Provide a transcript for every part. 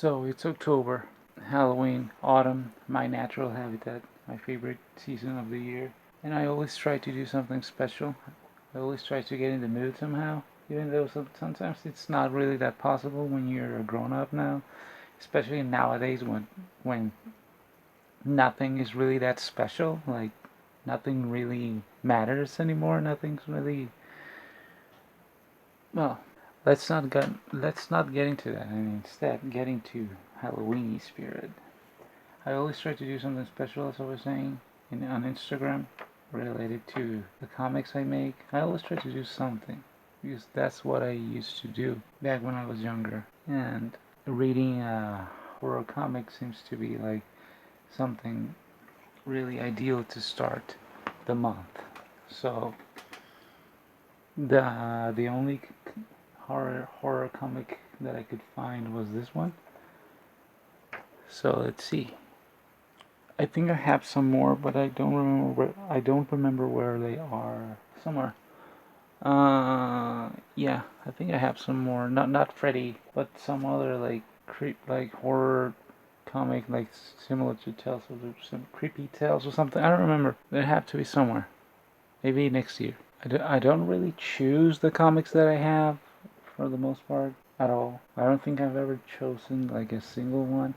So it's October, Halloween, autumn, my natural habitat, my favorite season of the year. And I always try to do something special. I always try to get in the mood somehow, even though sometimes it's not really that possible when you're a grown up now, especially nowadays when nothing is really that special, like nothing really matters anymore, nothing's really well, let's not get into that and instead get into Halloweeny spirit. I always try to do something special, as I was saying, on Instagram related to the comics I make. I always try to do something because that's what I used to do back when I was younger. And reading horror comics seems to be like something really ideal to start the month. So the only horror comic that I could find was this one. So let's see. I think I have some more, but I don't remember where they are. Somewhere. Yeah, I think I have some more. Not Freddy, but some other like horror comic, like similar to Tales of some creepy tales or something. I don't remember. They have to be somewhere. Maybe next year. I don't really choose the comics that I have for the most part at all. I don't think I've ever chosen like a single one.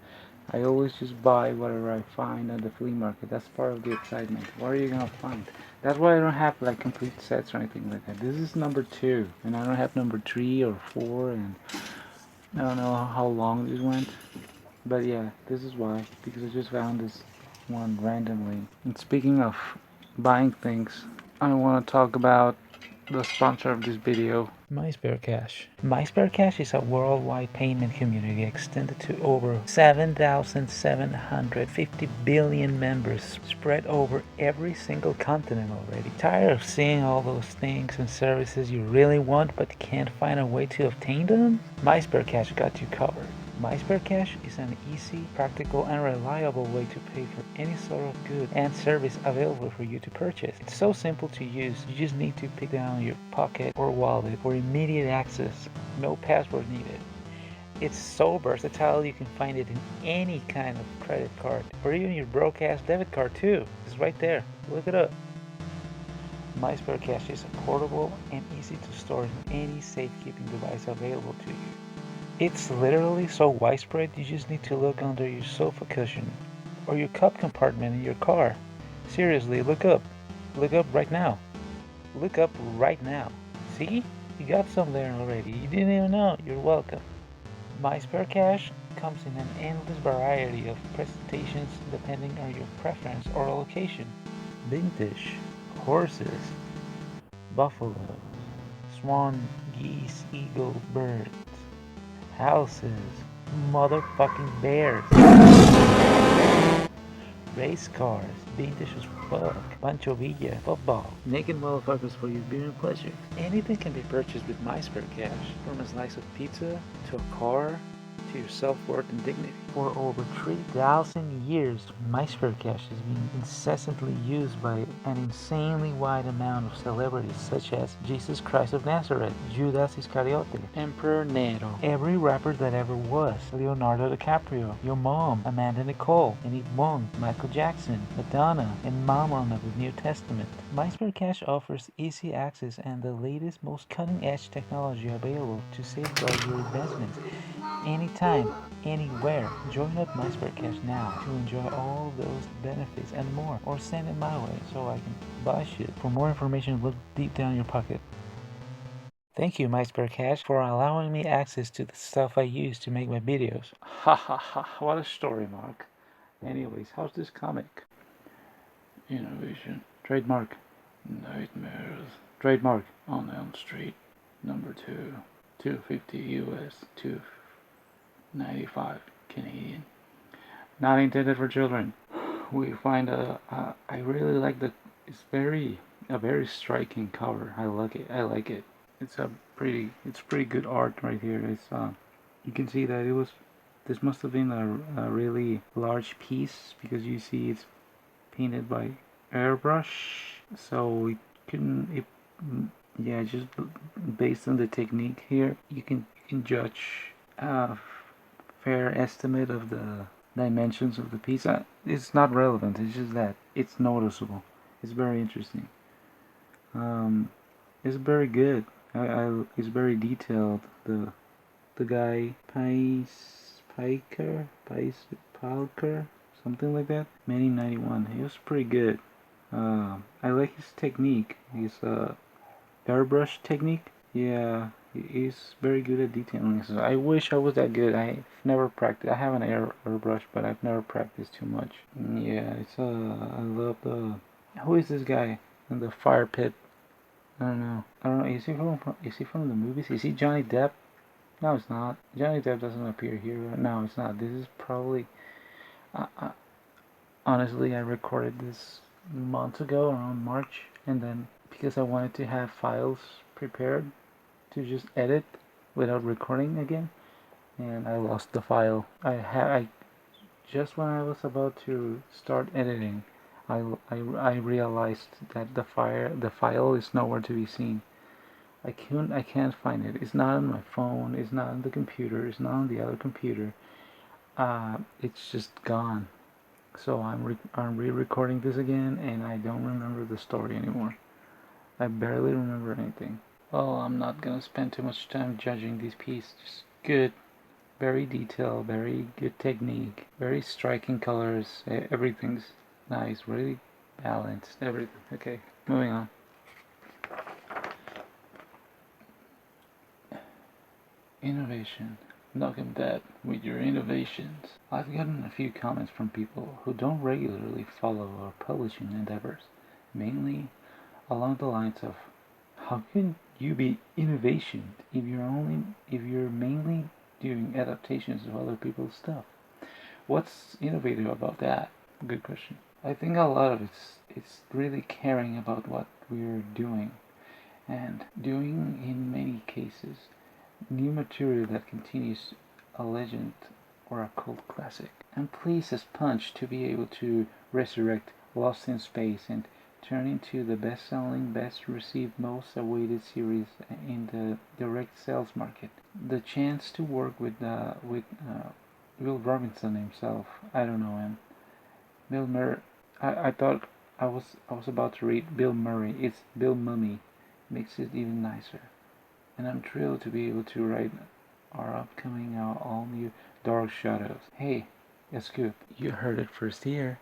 I always just buy whatever I find at the flea market. That's part of the excitement. What are you gonna find? That's why I don't have like complete sets or anything like that. This is number 2, and I don't have number 3 or 4, and I don't know how long this went. But yeah, this is why, because I just found this one randomly. And speaking of buying things, I want to talk about the sponsor of this video, MySpareCash. MySpareCash is a worldwide payment community extended to over 7,750 billion members spread over every single continent already. Tired of seeing all those things and services you really want but can't find a way to obtain them? MySpareCash got you covered. MySpareCash is an easy, practical, and reliable way to pay for any sort of good and service available for you to purchase. It's so simple to use, you just need to pick down your pocket or wallet for immediate access. No password needed. It's so versatile you can find it in any kind of credit card or even your broke-ass debit card too. It's right there. Look it up. MySpareCash is portable and easy to store in any safekeeping device available to you. It's literally so widespread you just need to look under your sofa cushion or your cup compartment in your car. Seriously, look up. Look up right now. Look up right now. See? You got some there already. You didn't even know. You're welcome. MySpareCash comes in an endless variety of presentations depending on your preference or location. Vintage, horses, buffalo, swan, geese, eagle, birds, houses, motherfucking bears, race cars, vintage as fuck, Pancho Villa, football, naked motherfuckers for your viewing pleasure. Anything can be purchased with MySpareCash, from a slice of pizza to a car to your self-worth and dignity. For over 3,000 years, MySpareCash has been incessantly used by an insanely wide amount of celebrities such as Jesus Christ of Nazareth, Judas Iscariote, Emperor Nero, every rapper that ever was, Leonardo DiCaprio, your mom, Amanda Nicole, Enid Wong, Michael Jackson, Madonna, and Mammon of the New Testament. MySpareCash offers easy access and the latest, most cutting-edge technology available to safeguard your investments anytime, anywhere. Join up MySpareCash now to enjoy all those benefits and more, or send it my way so I can buy shit. For more information, look deep down your pocket. Thank you, MySpareCash, for allowing me access to the stuff I use to make my videos. Ha ha ha, what a story, Mark. Anyways, how's this comic? Innovation. Trademark. Nightmares. Trademark. On Elm Street. Number 2. 250 US. 295 Canadian. Not intended for children. We find I really like it's a very striking cover. I like it. I like it. It's pretty good art right here. You can see that this must have been a really large piece because you see it's painted by airbrush. So yeah, just based on the technique here, you can judge fair estimate of the dimensions of the piece. It's not relevant. It's just that it's noticeable. It's very interesting. It's very good. It's very detailed. The guy Palker, something like that. Many 91. He was pretty good. I like his technique. His airbrush technique. Yeah, he's very good at detailing. So I wish I was that good. I've never practiced. I have an airbrush, but I've never practiced too much. Yeah, it's I love the. Who is this guy in the fire pit? I don't know. I don't know. Is he from the movies? Is he Johnny Depp? No, it's not. Johnny Depp doesn't appear here. No, it's not. This is probably. Honestly, I recorded this months ago, around March, and then because I wanted to have files prepared to just edit without recording again, and I lost the file. I just when I was about to start editing, I realized that the file is nowhere to be seen. I can't find it. It's not on my phone. It's not on the computer. It's not on the other computer. It's just gone. So I'm re-recording this again, and I don't remember the story anymore. I barely remember anything. Well, I'm not gonna spend too much time judging these pieces. Just good, very detailed, very good technique, very striking colors. Everything's nice, really balanced. Everything. Okay, moving on. Innovation. Knock 'em dead with your innovations. I've gotten a few comments from people who don't regularly follow our publishing endeavors, mainly along the lines of, how can you be innovation if you're mainly doing adaptations of other people's stuff? What's innovative about that? Good question. I think a lot of it's really caring about what we're doing, and doing in many cases new material that continues a legend or a cult classic. And please as Punch to be able to resurrect Lost in Space and turn into the best-selling, best-received, most awaited series in the direct sales market. The chance to work with Will Robinson himself. I don't know him. Bill Murray. I thought I was about to read Bill Murray. It's Bill Mummy. Makes it even nicer. And I'm thrilled to be able to write our upcoming all-new Dark Shadows. Hey, a scoop. You heard it first here.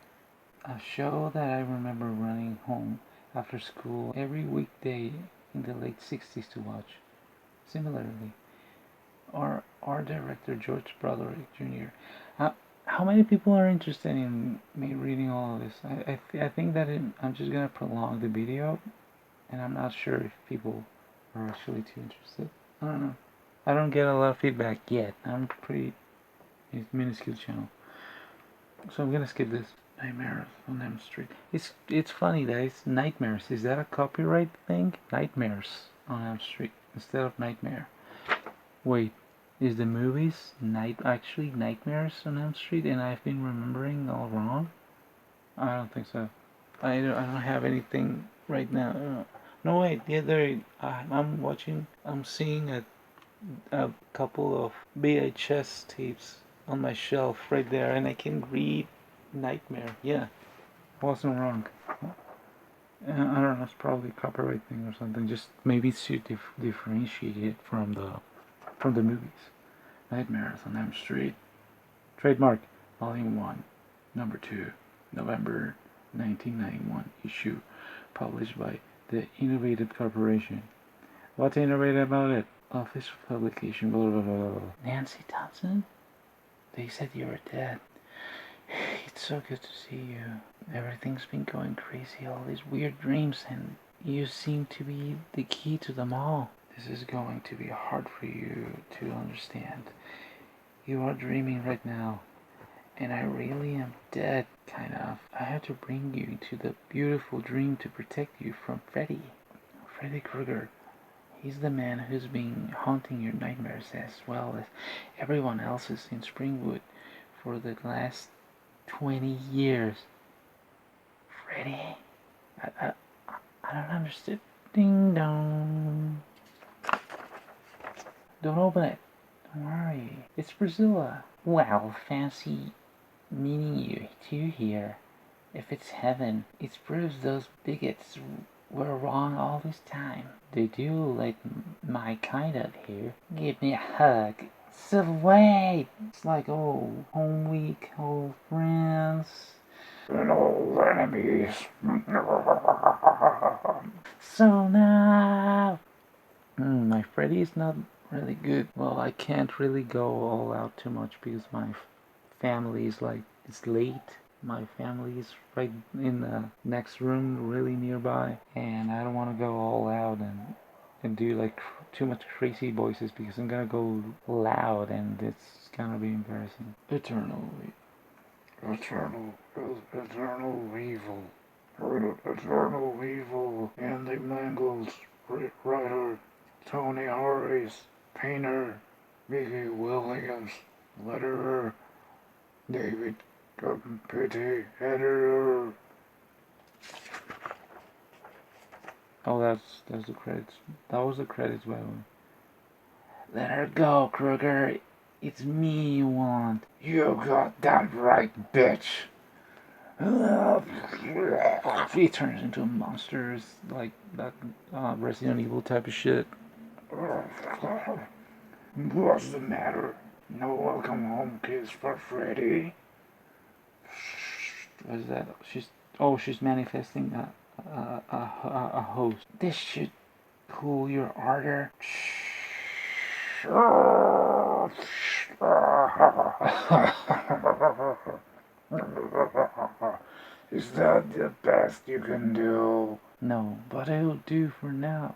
A show that I remember running home after school every weekday in the late 60s to watch. Similarly, our director George Broderick Jr. How many people are interested in me reading all of this? I think that I'm just gonna prolong the video, and I'm not sure if people are actually too interested. I don't know. I don't get a lot of feedback yet. It's minuscule channel. So I'm gonna skip this. Nightmares on Elm Street. It's funny that it's Nightmares. Is that a copyright thing? Nightmares on Elm Street instead of Nightmare. Wait, is the movies actually Nightmares on Elm Street and I've been remembering all wrong? I don't think so. I don't have anything right now. No wait, I'm seeing a couple of VHS tapes on my shelf right there, and I can read Nightmare. Yeah, wasn't wrong. I don't know, it's probably a copyright thing or something. Just maybe to differentiate it from the movies. Nightmares on Elm Street. Trademark, Volume 1, Number 2, November 1991 issue, published by the Innovative Corporation. What's innovative about it? Office of Publication, blah blah blah blah. Nancy Thompson? They said you were dead. It's so good to see you. Everything's been going crazy, all these weird dreams, and you seem to be the key to them all. This is going to be hard for you to understand. You are dreaming right now, and I really am dead, kind of. I had to bring you into the beautiful dream to protect you from Freddy Krueger. He's the man who's been haunting your nightmares as well as everyone else's in Springwood for the last 20 years. Freddy? I don't understand. Ding dong. Don't open it. How are you? It's Priscilla. Well, fancy meeting you too here. If it's heaven, it proves those bigots were wrong all this time. They do like my kind of here. Give me a hug. Sweet! It's like old home week, old friends, and old enemies. So now, my Freddy is not really good. Well, I can't really go all out too much because my family is like, it's late. My family is right in the next room, really nearby, and I don't want to go all out and do like too much crazy voices because I'm gonna go loud and it's gonna be embarrassing. Eternal evil. Eternal evil. Andy Mangles, writer, ToniLarios, painter, Mickey Williams, letterer, David Pity, editor. Oh, that's the credits. That was the credits, by the way. Let her go, Kruger. It's me you want. You got that right, bitch. He turns into monsters like that Resident Evil type of shit. What's the matter? No welcome home kiss for Freddy. What is that? She's manifesting a host. This should cool your ardor. Is that the best you can do? No, but it'll do for now.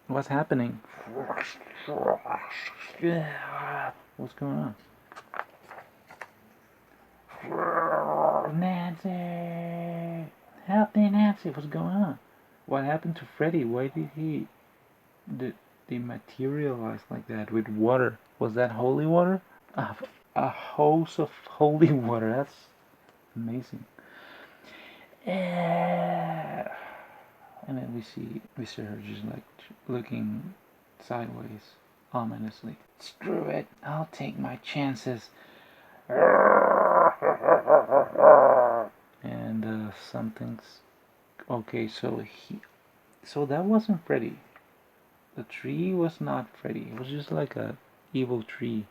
What's happening? What's going on? Nancy! Help me, Nancy! What's going on? What happened to Freddy? Why did he dematerialize like that with water? Was that holy water? A hose of holy water. That's amazing. And then we see her just like looking sideways, ominously. Screw it. I'll take my chances. And something's okay. So that wasn't Freddy. The tree was not Freddy. It was just like a evil tree.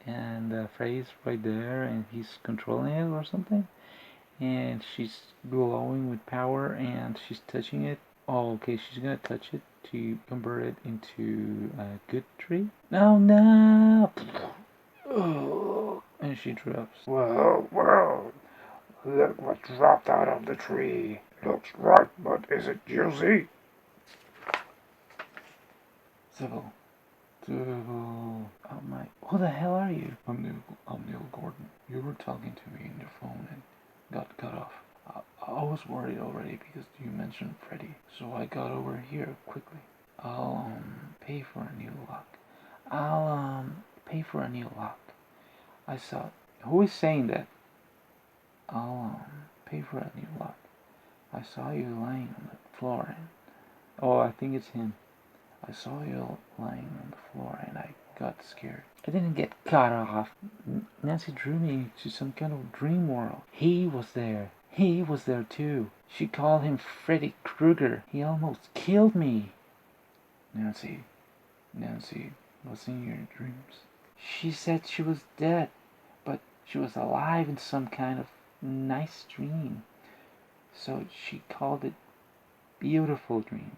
And Freddy's right there, and he's controlling it or something. And she's glowing with power, and she's touching it. Oh, okay, she's gonna touch it to convert it into a good tree. Oh no! Oh, and she drops. Well, look what dropped out of the tree. Looks right, but is it juicy? Cybill. Oh my, who the hell are you? I'm Neil Gordon. You were talking to me on your phone and got cut off. I was worried already because you mentioned Freddy, so I got over here quickly. I'll pay for a new lock. I saw. Who is saying that? I'll pay for a new lock. I saw you lying on the floor and... Oh, I think it's him. I saw you lying on the floor and I got scared. I didn't get cut off. Nancy drew me to some kind of dream world. He was there. He was there too. She called him Freddy Krueger. He almost killed me. Nancy, what's in your dreams? She said she was dead, but she was alive in some kind of nice dream. So she called it Beautiful Dream.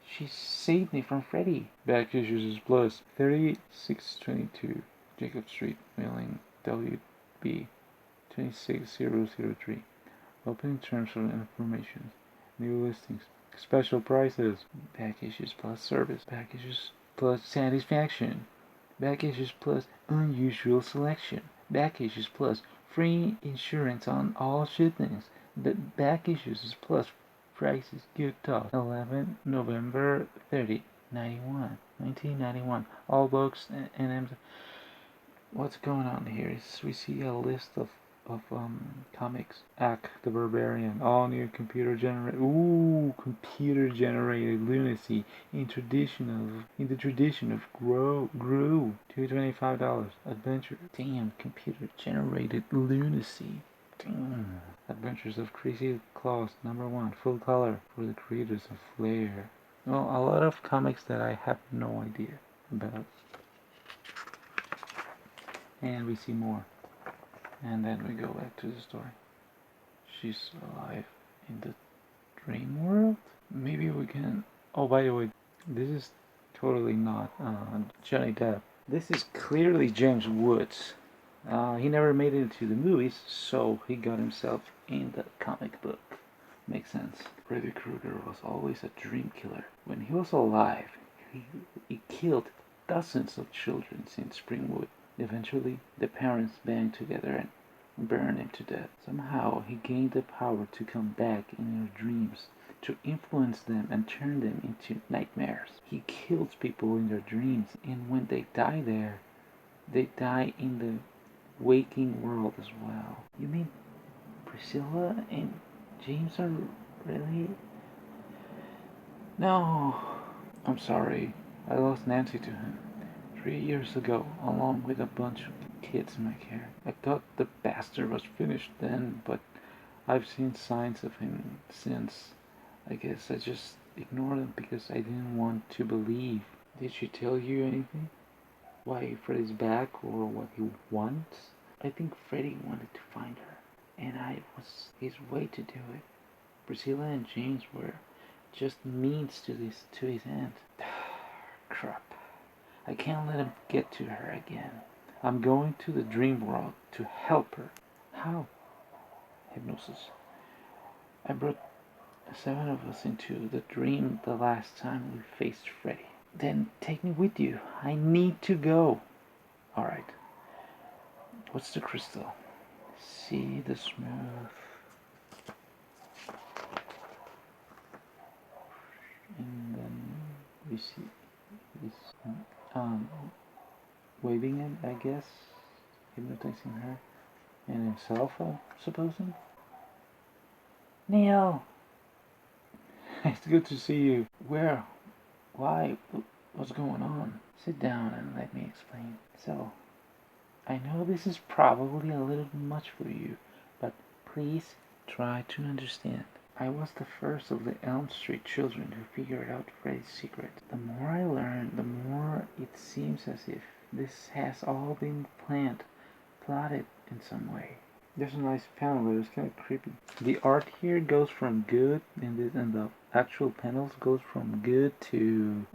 She saved me from Freddy. Back issues is plus 3622 Jacob Street, mailing WB 26003. Opening terms for information. New listings. Special prices. Back issues plus service. Back issues plus satisfaction. Back issues plus unusual selection. Back issues plus free insurance on all shipments. Back issues is plus prices good talk. 11 November 30, 1991. All books and What's going on here is we see a list of comics. Ack the Barbarian, all new computer generated. Computer generated lunacy in the tradition of Gru. $225. Adventure. Damn, computer generated lunacy. Damn. Adventures of Crazy Claus #1, full color for the creators of Flair. Well, a lot of comics that I have no idea about. And we see more. And then we go back to the story. She's alive in the dream world? Maybe we can... Oh, by the way, this is totally not Johnny Depp. This is clearly James Woods. He never made it into the movies, so he got himself in the comic book. Makes sense. Freddy Krueger was always a dream killer. When he was alive, he killed dozens of children in Springwood. Eventually, the parents band together and burned him to death. Somehow, he gained the power to come back in their dreams, to influence them and turn them into nightmares. He kills people in their dreams, and when they die there, they die in the waking world as well. You mean Priscilla and James are really... No, I'm sorry. I lost Nancy to him 3 years ago, along with a bunch of kids in my care. I thought the bastard was finished then, but I've seen signs of him since. I guess I just ignored him because I didn't want to believe. Did she tell you anything? Why Freddy's back or what he wants? I think Freddy wanted to find her, and I was his way to do it. Priscilla and James were just means to his end. Crap. I can't let him get to her again. I'm going to the dream world to help her. How? Hypnosis. I brought 7 of us into the dream the last time we faced Freddy. Then take me with you. I need to go. Alright. What's the crystal? See the smooth. And then we see this waving it, I guess, hypnotizing her and himself, supposing. Neil! It's good to see you. Where? Why? What's going on? Sit down and let me explain. So, I know this is probably a little much for you, but please try to understand. I was the first of the Elm Street children who figured out Freddy's secret. The more I learn, the more it seems as if this has all been plotted in some way. There's a nice panel there, it's kind of creepy. The art here goes from good, and the actual panels goes from good to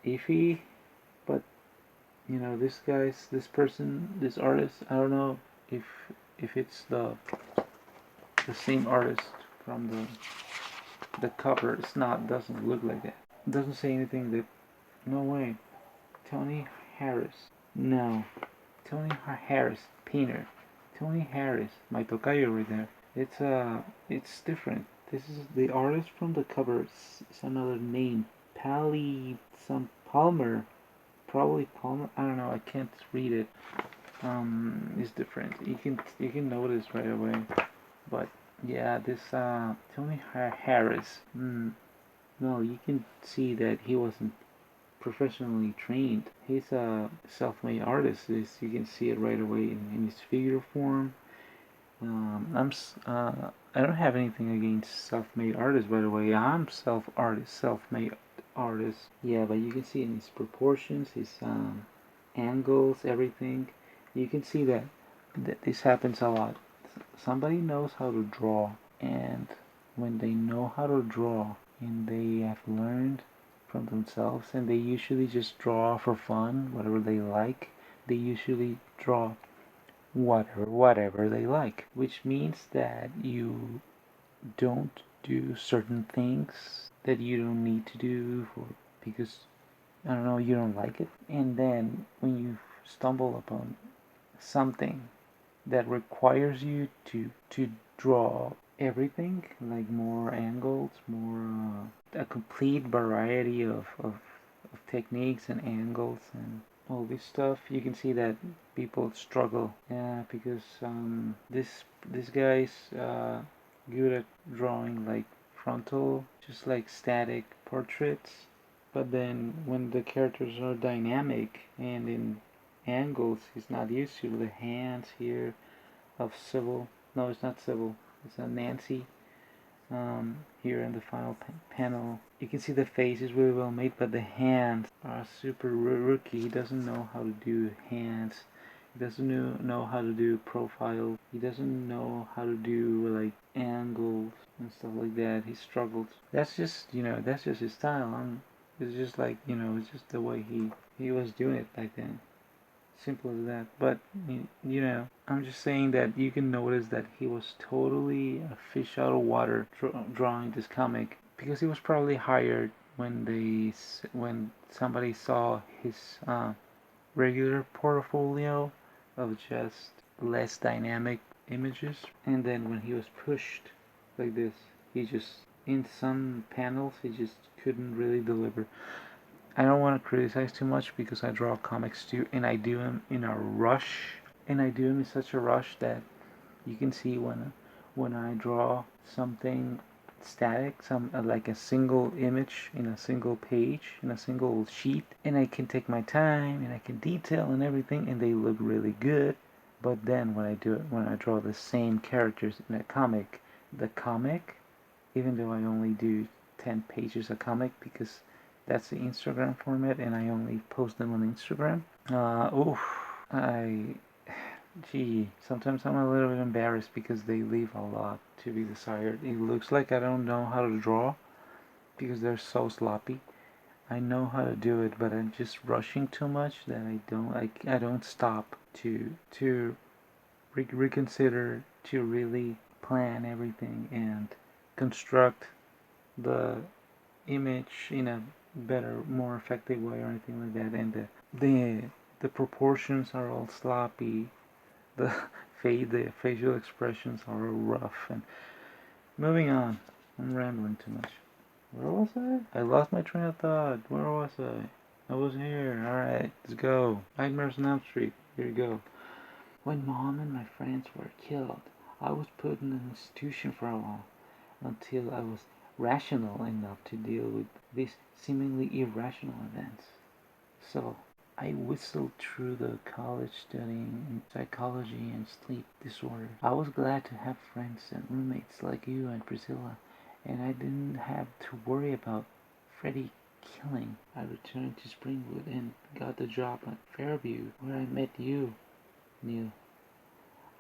iffy, but you know, this artist, I don't know if it's the same artist from the cover. It's not, doesn't look like that. It doesn't say anything that, no way. Tony Harris. No. Tony Harris, painter. Tony Harris, my tocayo right there. It's different. This is the artist from the cover. It's another name. Palmer. Probably Palmer. I don't know. I can't read it. It's different. You can notice right away. But yeah, this Tony Harris. No, you can see that he wasn't professionally trained. He's a self-made artist. You can see it right away in his figure form. I don't have anything against self-made artists, by the way. I'm self-made artist. Yeah, but you can see in his proportions, his angles, everything. You can see that this happens a lot. Somebody knows how to draw, and when they know how to draw and they have learned from themselves, and they usually just draw for fun, whatever they like, they usually draw whatever they like, which means that you don't do certain things that you don't need to do because I don't know, you don't like it. And then when you stumble upon something that requires you to draw everything, like more angles, more a complete variety of techniques and angles, and all this stuff, you can see that people struggle. Yeah, because this guy's good at drawing like frontal, just like static portraits. But then when the characters are dynamic and in angles, he's not used to the hands here of Cybill. No, it's not Cybill. It's a Nancy. Here in the final panel, you can see the face is really well made, but the hands are super rookie. He doesn't know how to do hands. He doesn't know how to do profile. He doesn't know how to do like angles and stuff like that. He struggles. That's just that's just his style. It's just like it's just the way he was doing it back then. Simple as that. But I'm just saying that you can notice that he was totally a fish out of water drawing this comic, because he was probably hired when somebody saw his regular portfolio of just less dynamic images, and then when he was pushed like this, he just in some panels he just couldn't really deliver. I don't want to criticize too much because I draw comics too, and I do them in a rush, and I do them in such a rush that you can see when I draw something static, some like a single image in a single page in a single sheet, and I can take my time and I can detail and everything, and they look really good. But then when I draw the same characters in a comic, the comic, even though I only do 10 pages a comic because that's the Instagram format and I only post them on Instagram. I, gee, sometimes I'm a little bit embarrassed because they leave a lot to be desired. It looks like I don't know how to draw because they're so sloppy. I know how to do it, but I'm just rushing too much that I don't stop to reconsider, to really plan everything and construct the image in a better, more effective way or anything like that. And the proportions are all sloppy. The the facial expressions are rough. And moving on, I'm rambling too much. Where was I? I lost my train of thought. Where was I? I was here. Alright, let's go. Nightmares on Elm Street. Here you go. When Mom and my friends were killed, I was put in an institution for a while, until I was rational enough to deal with these seemingly irrational events. So, I whistled through the college studying in psychology and sleep disorders. I was glad to have friends and roommates like you and Priscilla, and I didn't have to worry about Freddie killing. I returned to Springwood and got the job at Fairview, where I met you, Neil.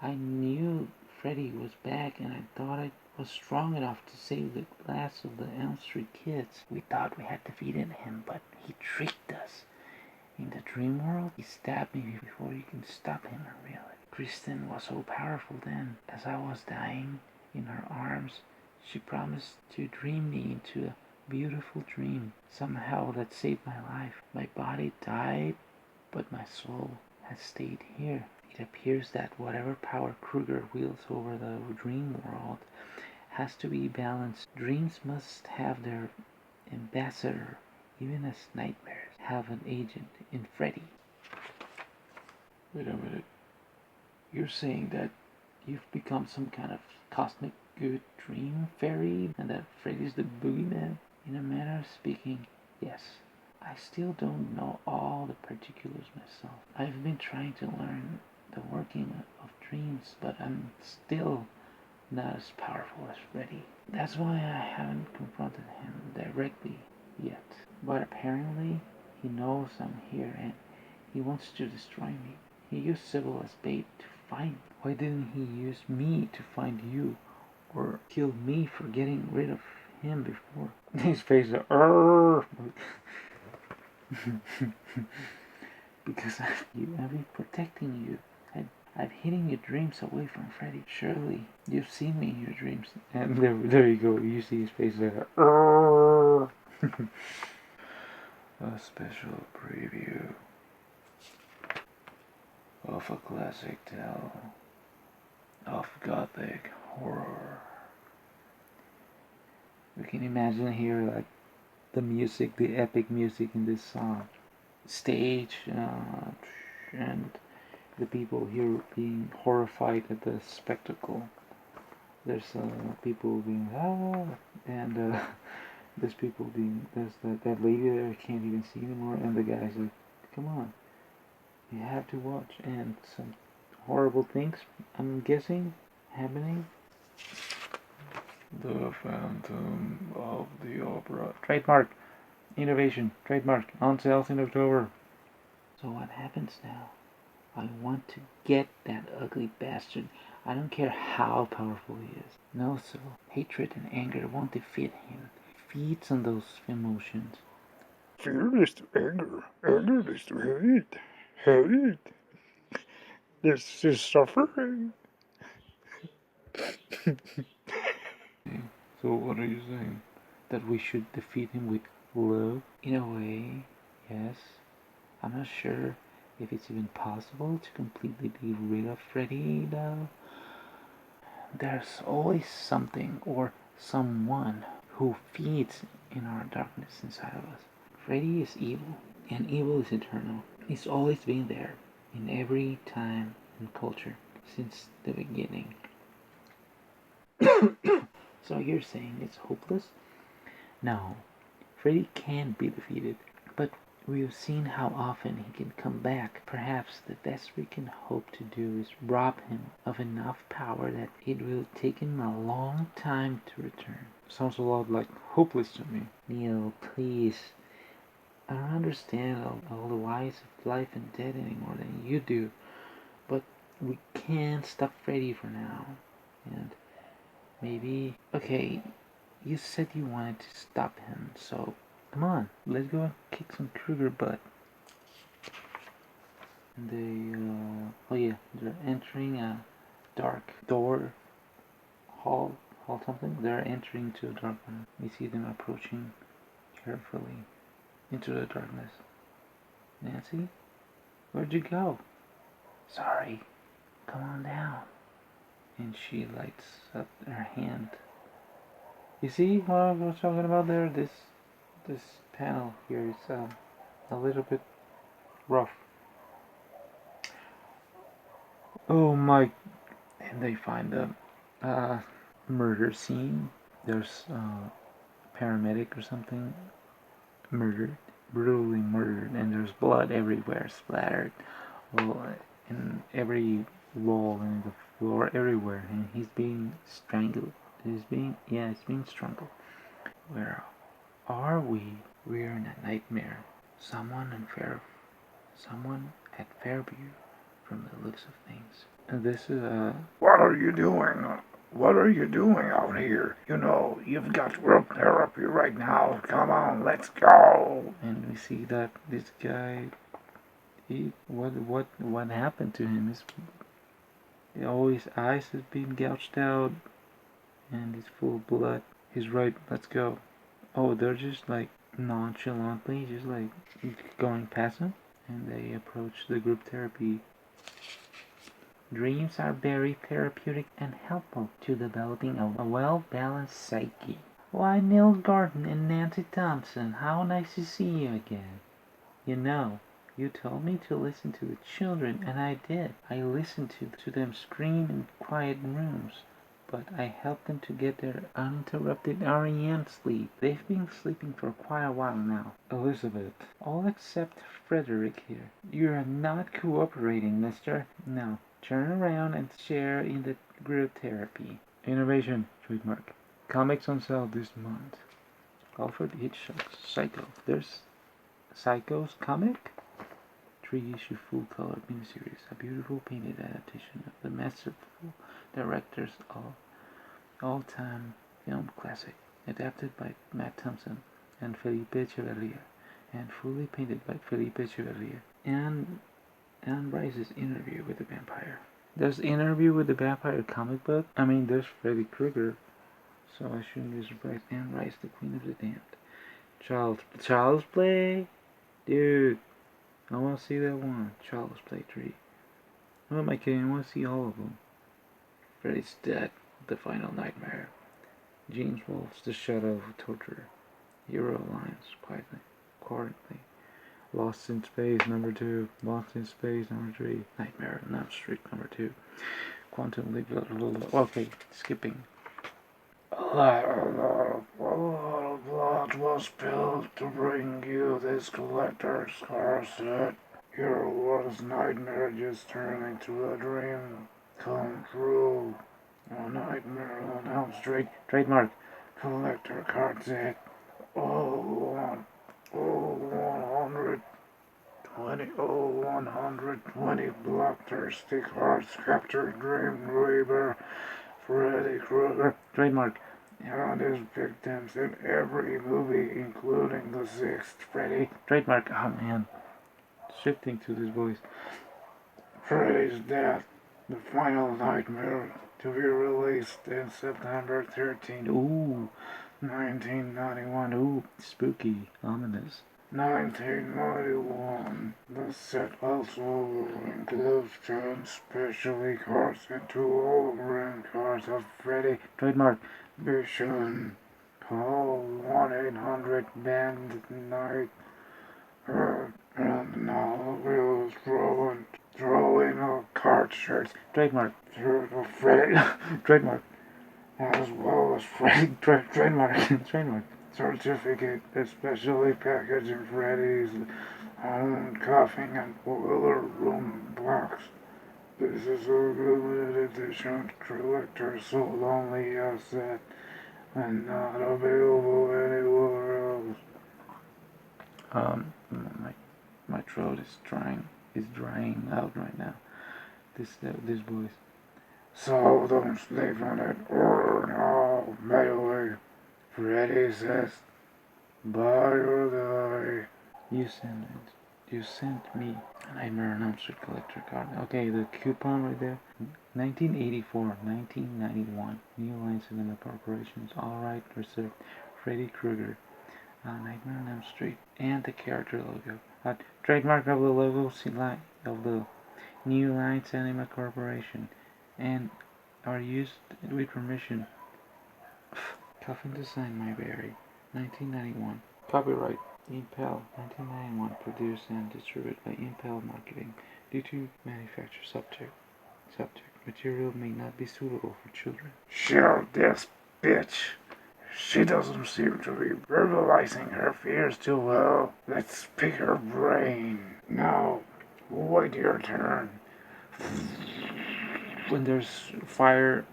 I knew Freddie was back, and I thought I was strong enough to save the last of the Elm Street kids. We thought we had defeated him, but he tricked us. In the dream world, he stabbed me before you can stop him in reality. Kristen was so powerful then. As I was dying in her arms, she promised to dream me into a beautiful dream, somehow that saved my life. My body died, but my soul has stayed here. It appears that whatever power Kruger wields over the dream world has to be balanced. Dreams must have their ambassador, even as nightmares have an agent in Freddy. Wait a minute. You're saying that you've become some kind of cosmic good dream fairy and that Freddy's the boogeyman? In a manner of speaking, yes. I still don't know all the particulars myself. I've been trying to learn the working of dreams, but I'm still not as powerful as Freddy. That's why I haven't confronted him directly yet. But apparently, he knows I'm here and he wants to destroy me. He used Cybill as bait to find me. Why didn't he use me to find you? Or kill me for getting rid of him before? His face is because I've been protecting you. I've hidden your dreams away from Freddy. Surely you've seen me in your dreams. And there you go. You see his face there. A special preview of a classic tale of gothic horror. We can imagine here like the music, the epic music in this song. stage, and the people here being horrified at the spectacle. There's people being and there's people being that lady there I can't even see anymore, and the guy's like, come on, you have to watch, and some horrible things, I'm guessing, happening. The Phantom of the Opera. Trademark. Innovation. Trademark. On sales in October. So what happens now? I want to get that ugly bastard. I don't care how powerful he is. No, so hatred and anger won't defeat him. He feeds on those emotions. Fear leads to anger. Anger leads to hate. Hate leads to suffering. So what are you saying? That we should defeat him with love? In a way, yes. I'm not sure if it's even possible to completely be rid of Freddy, though. There's always something or someone who feeds in our darkness inside of us. Freddy is evil, and evil is eternal. It's always been there, in every time and culture, since the beginning. So you're saying it's hopeless? No, Freddy can be defeated, but we've seen how often he can come back. Perhaps the best we can hope to do is rob him of enough power that it will take him a long time to return. Sounds a lot like hopeless to me. Neil, please. I don't understand all the whys of life and death any more than you do, but we can't stop Freddy for now. And maybe... Okay, you said you wanted to stop him, so come on, let's go and kick some Kruger butt. And oh yeah, they're entering a dark door, hall something. They're entering to a dark room. We see them approaching carefully into the darkness. Nancy, where'd you go? Sorry, come on down. And she lights up her hand. You see what I was talking about there? This panel here is a little bit rough. Oh my! And they find a murder scene. There's a paramedic or something murdered, brutally murdered, and there's blood everywhere, splattered, in every wall and the floor, everywhere, and he's being strangled. He's being strangled. Where are we? We're in a nightmare. Someone at Fairview, from the looks of things. And this is What are you doing? What are you doing out here? You know, you've got group therapy right now. Come on, let's go. and we see that this guy, what happened to him? All his eyes have been gouged out, and he's full of blood. He's right. Let's go. Oh, they're just like nonchalantly, just like going past him, and they approach the group therapy. Dreams are very therapeutic and helpful to developing a well-balanced psyche. Why, Neil Gordon and Nancy Thompson, how nice to see you again. You know, you told me to listen to the children, and I did. I listened to them scream in quiet rooms, but I helped them to get their uninterrupted REM sleep. They've been sleeping for quite a while now. Elizabeth, all except Frederick here. You're not cooperating, mister. Now, turn around and share in the group therapy. Innovation, trademark. Comics on sale this month. Alfred Hitchcock's Psycho. There's Psycho's comic? 3-issue full-color miniseries, a beautiful painted adaptation of the masterful director's all-time film classic, adapted by Matt Thompson and Felipe Echeverria, and fully painted by Felipe Echeverria. And Anne Rice's Interview with the Vampire. There's Interview with the Vampire comic book. I mean, there's Freddy Krueger, so I shouldn't be surprised. Anne Rice, the Queen of the Damned. Child's Play? Dude, I want to see that one. Child's Play 3. Who am I kidding? I want to see all of them. Freddy's Dead, The Final Nightmare. James Wolfe's The Shadow of Torture. Hero Alliance, quietly. Lost in Space #2. Lost in Space #3. Nightmare on Elm Street #2. Quantum Leap. Okay, skipping. A lot of blood was spilled to bring you this collector's car set. Your worst nightmare just turned into a dream come true. A Nightmare on Elm Street. Trademark. Collector card set. Oh, 120 blockbuster cards capture Dream Reaper, Freddy Krueger, Trademark. and his victims in every movie, including the sixth Freddy. Trademark. Oh man. Shifting to this voice. Freddy's Death, the final nightmare, to be released in September 13, Ooh. 1991. Ooh. Spooky. Ominous. 1991. The set also includes 10 specially cards and 2 hologram cards of Freddy. Trademark. Mission. Call 1-800-BAND-NIGHT. And now we'll throw in a card shirt. Trademark. Of Freddy. Trademark. As well as Freddy. Trademark. Trademark. Certificate, especially packaging Freddy's own coughing and boiler room box. This is a limited edition collector sold only as that and not available anywhere else. My throat is drying out right now. This voice. So don't sleep on it. Order now, mail. Freddy says, buy or die. You sent me a Nightmare on Elm Street collector card. Okay, the coupon right there. 1984, 1991. New Line Cinema Corporation's All Right Reserved. Freddy Krueger. Nightmare on Elm Street. And the character logo. Trademark of the logo of the New Line Cinema Corporation. And are used with permission. Coffin Design Mayberry, 1991. Copyright Impel, 1991. Produced and distributed by Impel Marketing. Due to manufacture subject material may not be suitable for children. Share this bitch. She doesn't seem to be verbalizing her fears too well. Let's pick her brain. Now, wait your turn. When there's fire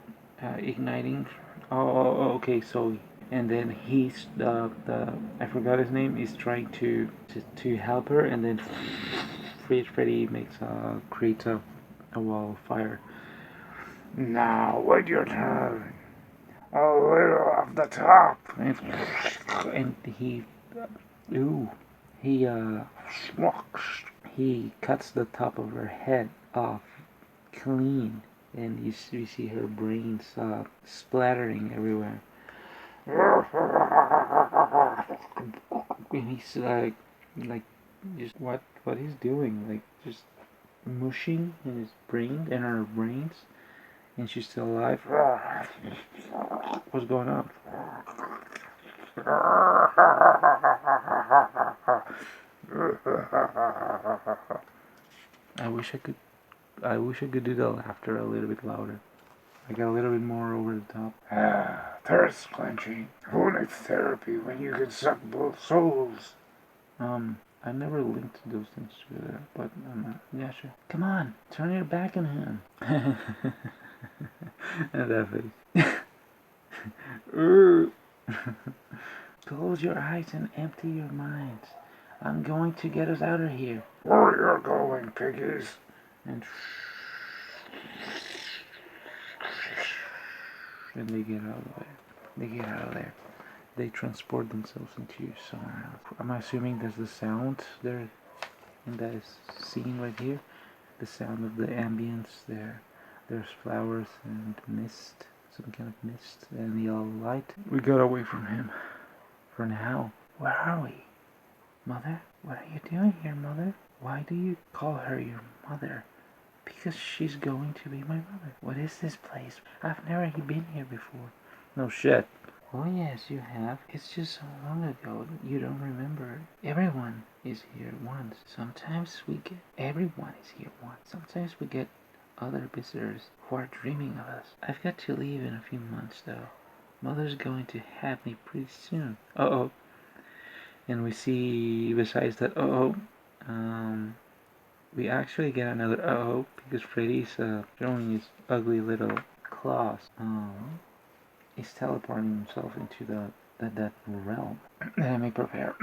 igniting. Oh, okay. So, and then he's the I forgot his name. Is trying to help her, and then Freddy creates a wall of fire. Now, wait your turn. A little off the top. And he cuts the top of her head off clean. And you see her brains splattering everywhere. And he's like just what he's doing, like just mushing in his brain and her brains, and she's still alive. What's going on? I wish I could do the laughter a little bit louder. I got a little bit more over the top. Thirst clenching. Who needs therapy when you can suck both souls? I never linked those things together, but yeah, sure. Come on, turn your back on him. And that face. Close your eyes and empty your minds. I'm going to get us out of here. Where you're going, piggies? And they get out of there. They transport themselves into somewhere else. I'm assuming there's the sound there in that scene right here. The sound of the ambience there. There's flowers and mist, some kind of mist, and the yellow light. We got away from him. For now. Where are we? Mother? What are you doing here, Mother? Why do you call her your mother? Because she's going to be my mother. What is this place? I've never been here before. No shit. Oh yes, you have. It's just so long ago, you don't remember. Everyone is here once. Sometimes we get... Everyone is here once. Sometimes we get other visitors who are dreaming of us. I've got to leave in a few months, though. Mother's going to have me pretty soon. Uh-oh. And we see, besides that we actually get another because Freddy's showing his ugly little claws. He's teleporting himself into that realm. Let me prepare.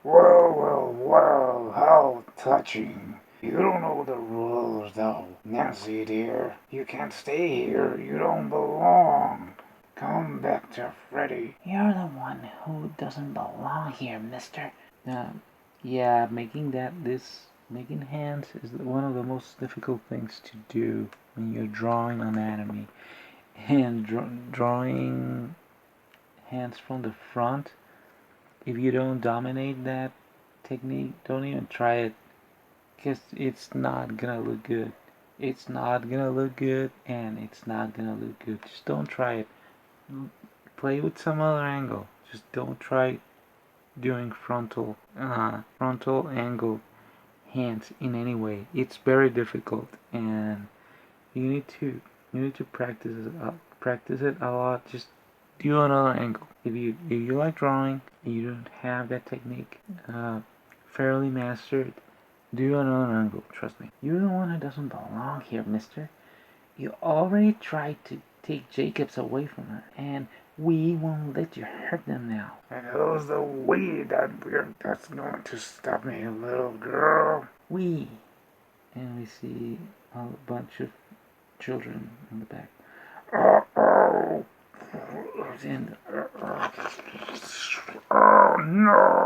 Well, how touching. You don't know the rules, though. Nancy, dear, you can't stay here. You don't belong. Come back to Freddy. You're the one who doesn't belong here, mister. Yeah, making hands is one of the most difficult things to do when you're drawing anatomy. And drawing hands from the front, if you don't dominate that technique, don't even try it, because it's not gonna look good. It's not gonna look good, and it's not gonna look good. Just don't try it. Play with some other angle. Just don't try doing frontal angle hands in any way. It's very difficult, and you need to practice it a lot. Just do another angle. If you like drawing and you don't have that technique fairly mastered, do another angle. Trust me. You're the one who doesn't belong here, mister. You already tried to take Jacobs away from her, and we won't let you hurt them now. And who's the we that's going to stop me, little girl? We. And we see a bunch of children in the back. Uh-oh. And Oh, no.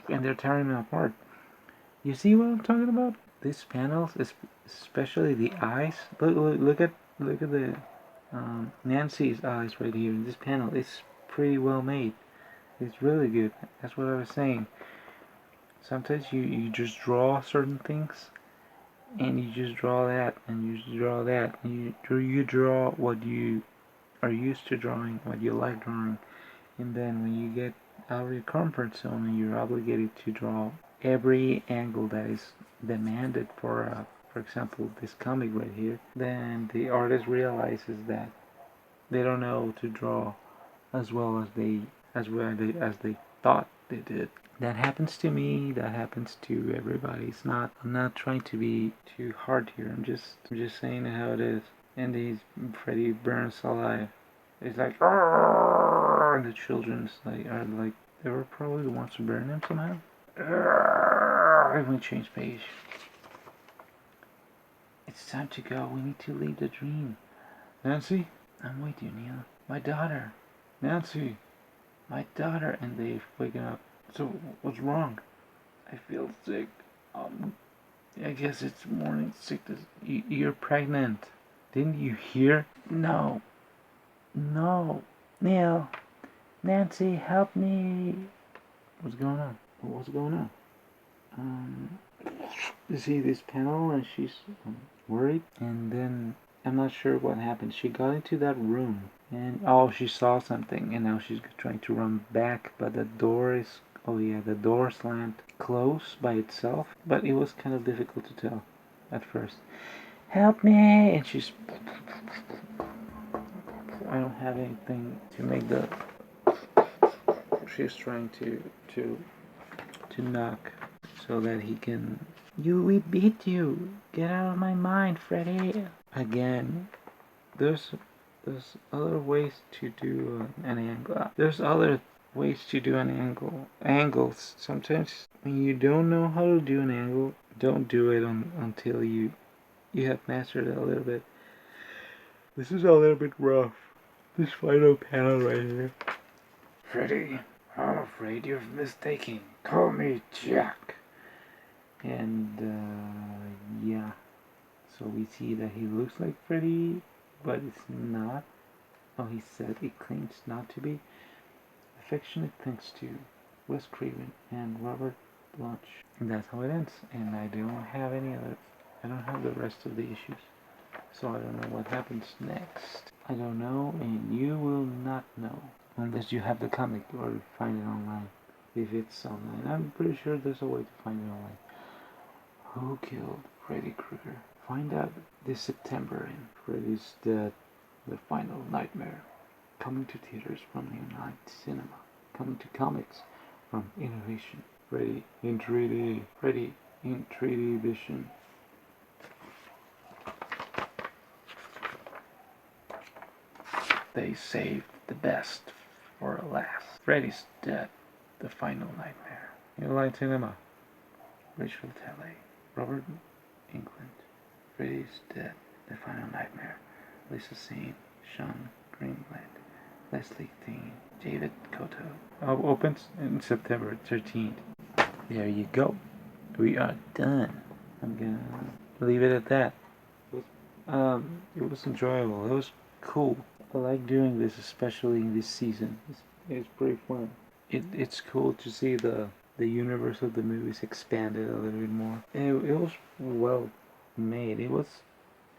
and they're tearing them apart. You see what I'm talking about? These panels, especially the eyes. Look at the Nancy's eyes right here in this panel. It's pretty well made. It's really good. That's what I was saying. Sometimes you just draw certain things, and you just draw that, and you just draw that, and you draw what you are used to drawing, what you like drawing, and then when you get out of your comfort zone and you're obligated to draw every angle that is demanded for example, this comic right here, then the artist realizes that they don't know to draw as well as they thought they did. That happens to me. That happens to everybody. I'm not trying to be too hard here. I'm just saying how it is. And Freddy burns alive. It's like, and the children's are like, they were probably the ones to burn him somehow. Let me change page. It's time to go. We need to leave the dream. Nancy? I'm with you, Neil. My daughter. Nancy. My daughter. And they've waken up. So, what's wrong? I feel sick. I guess it's morning sickness. You're pregnant. Didn't you hear? No. No. Neil. Nancy, help me. What's going on? What's going on? You see this panel and she's worried, and then I'm not sure what happened. She got into that room and she saw something, and now she's trying to run back, but the door is the door slammed closed by itself, but it was kind of difficult to tell at first. Help me! And I don't have anything to make the... She's trying to knock so that he can... We beat you! Get out of my mind, Freddy! Again, there's other ways to do an angle. There's other ways to do an angle. Angles. Sometimes when you don't know how to do an angle, don't do it until you have mastered it a little bit. This is a little bit rough. This final panel right here. Freddy, I'm afraid you're mistaken. Call me Jack. And yeah, so we see that he looks like Freddy, but it's not. He claims not to be. Affectionate thanks to Wes Craven and Robert Blanche. And that's how it ends. And I don't have the rest of the issues. So I don't know what happens next. I don't know, and you will not know unless you have the comic or find it online. If it's online, I'm pretty sure there's a way to find it online. Who killed Freddy Krueger? Find out this September in Freddy's Dead: The Final Nightmare. Coming to theaters from Unite Cinema. Coming to comics from Innovation. Freddy in 3D. Freddy in 3D vision. They saved the best for last. Freddy's Dead: The Final Nightmare. Unite Cinema. Rachel Talley. Robert Englund. Freddy's Dead: The Final Nightmare. Lisa Sane. Sean Greenblatt. Leslie Dean. David Cotto. Opens in September 13th. There you go. We are done. I'm gonna leave it at that. It was enjoyable. It was cool. I like doing this, especially in this season. It's pretty fun. It's cool to see the universe of the movies expanded a little bit more. It was well made. It was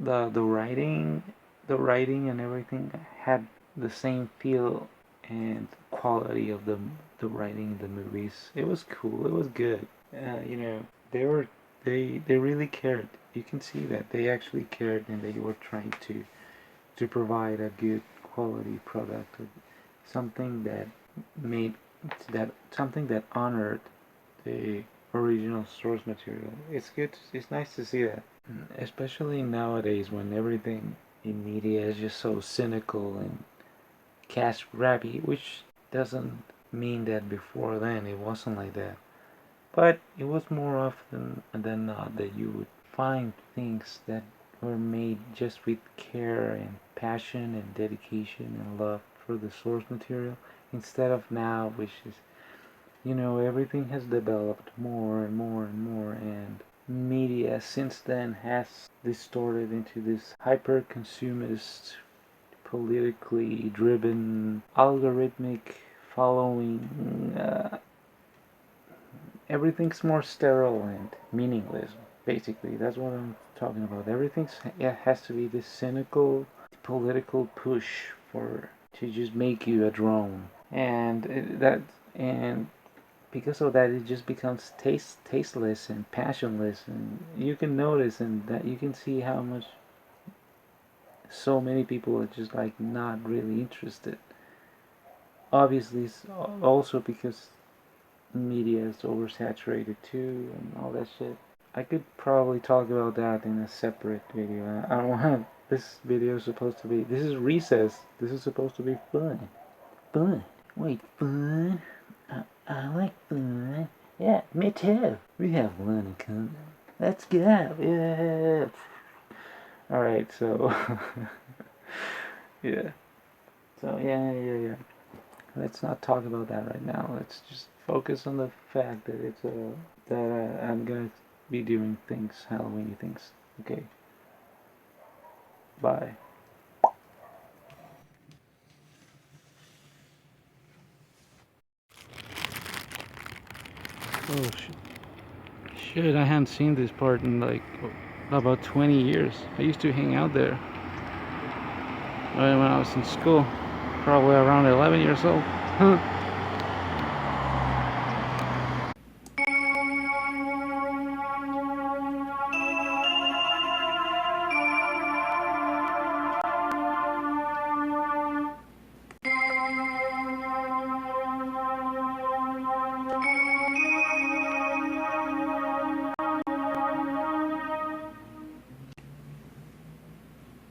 the writing, and everything had the same feel and quality of the writing in the movies. It was cool. It was good. You know, they really cared. You can see that they actually cared, and they were trying to provide a good quality product, something that made something that honored the original source material. It's good. It's nice to see that, especially nowadays when everything in media is just so cynical and cash grabby, which doesn't mean that before then it wasn't like that. But it was more often than not that you would find things that were made just with care and passion and dedication and love for the source material, instead of now, which is, everything has developed more and more and more, and media since then has distorted into this hyper consumist, politically driven, algorithmic following. Everything's more sterile and meaningless. Basically, that's what I'm talking about. It has to be this cynical political push for to just make you a drone, and because of that, it just becomes tasteless and passionless, and you can notice, and that you can see how much so many people are just like not really interested. Obviously, also because media is oversaturated too, and all that shit. I could probably talk about that in a separate video. I don't want this video is supposed to be. This is recess. This is supposed to be fun. Fun. Wait, fun? I like fun. Yeah, me too. We have fun in common. Let's go. Yeah. Alright, so. Yeah. So, yeah. Let's not talk about that right now. Let's just focus on the fact that I'm gonna be doing things, Halloween things. Okay. Bye. Oh shit! I hadn't seen this part in like about 20 years. I used to hang out there when I was in school, probably around 11 years old.